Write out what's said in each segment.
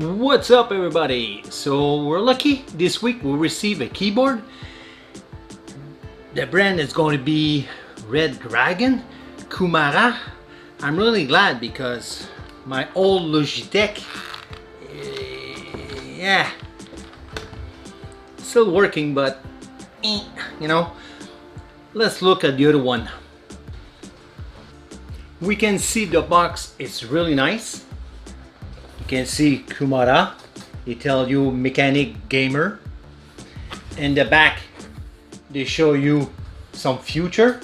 What's up everybody? So we're lucky this week we'll receive a keyboard. The brand is going to be Redragon Kumara. I'm really glad because my old Logitech, yeah, still working, but you know, let's look at the other one. We can see the box is really nice. You can see Kumara, they tell you mechanic gamer. In the back they show you some future.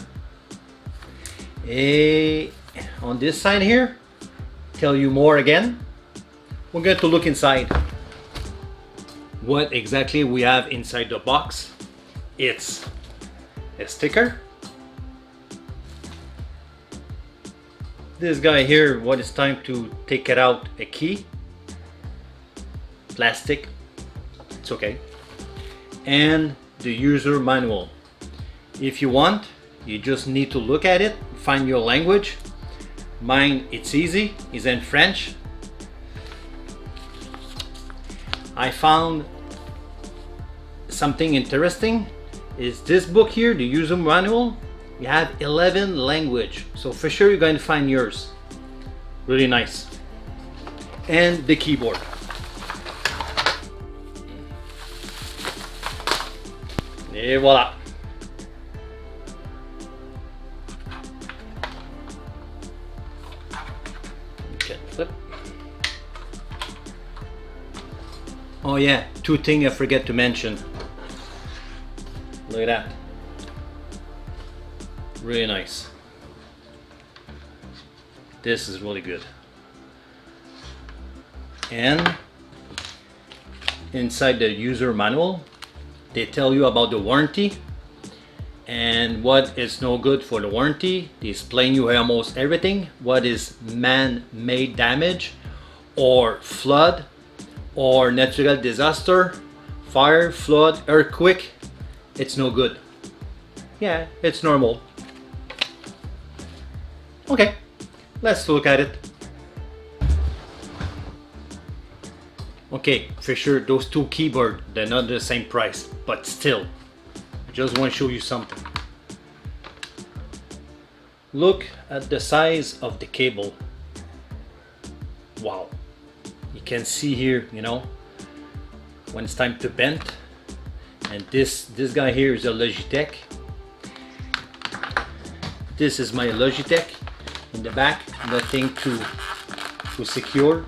On this side here tell you more again. We're going to look inside what exactly we have inside the box. It's a sticker. This guy here, when it's time to take it out, a key, plastic, it's okay, and the user manual. If you want, you just need to look at it, find your language. Mine, it's easy, it's in French. I found something interesting is this book here, the user manual. You have 11 language, so for sure you're going to find yours. Really nice. And the keyboard. Et voila. Okay, flip. Oh yeah, two things I forget to mention. Look at that. Really nice. This is really good. And inside the user manual they tell you about the warranty and what is no good for the warranty. They explain you almost everything. What is man-made damage or flood or natural disaster, fire, flood, earthquake, it's no good. Yeah, it's normal. Okay, let's look at it. Okay, for sure those two keyboards, they're not the same price, but still, I just want to show you something. Look at the size of the cable. Wow, you can see here, you know, when it's time to bend. And this guy here is a Logitech. This is my Logitech. In the back, nothing to secure.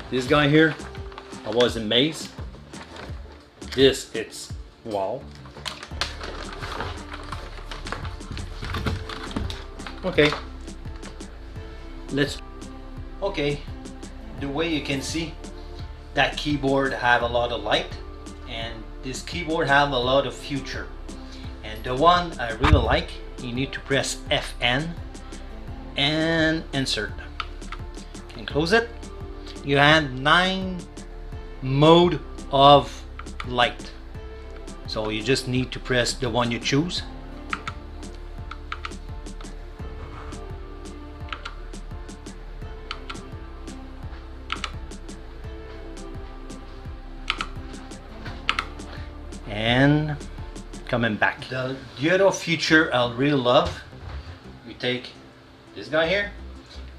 This guy here, I was amazed. This, it's wow. Okay, okay, the way you can see, that keyboard have a lot of light, and this keyboard have a lot of future. And the one I really like, you need to press FN and insert and close it. You have 9 mode of light, so you just need to press the one you choose. And coming back, the other feature I really love, you take this guy here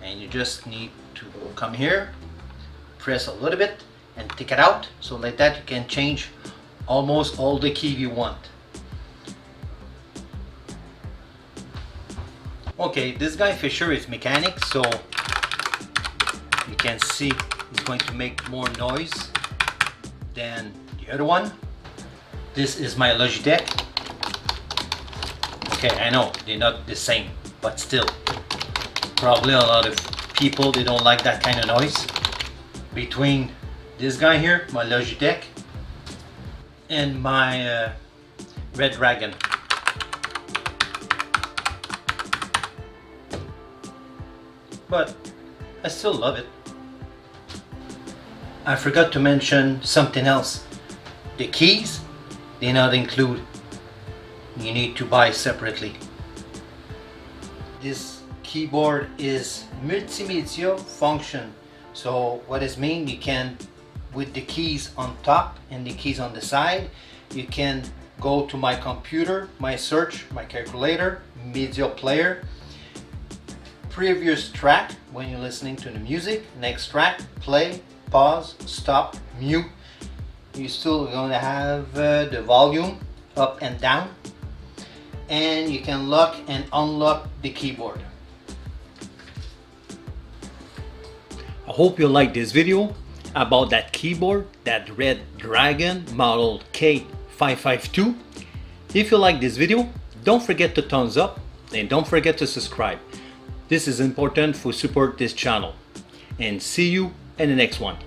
and you just need to come here, press a little bit and take it out, so like that you can change almost all the key you want. Okay, this guy for sure is mechanic, so you can see it's going to make more noise than the other one. This is my Logitech. Okay, I know they're not the same, but still, probably a lot of people, they don't like that kind of noise. Between this guy here, my Logitech, and my Redragon. But I still love it. I forgot to mention something else. The keys, they not include. You need to buy separately. This keyboard is multimedia function. So what does mean? You can, with the keys on top and the keys on the side, you can go to my computer, my search, my calculator, media player, previous track when you're listening to the music, next track, play, pause, stop, mute. You're still going to have the volume up and down, and you can lock and unlock the keyboard. I hope you like this video about that keyboard, that Redragon model K552. If you like this video, don't forget to thumbs up and don't forget to subscribe. This is important for support this channel. And see you in the next one.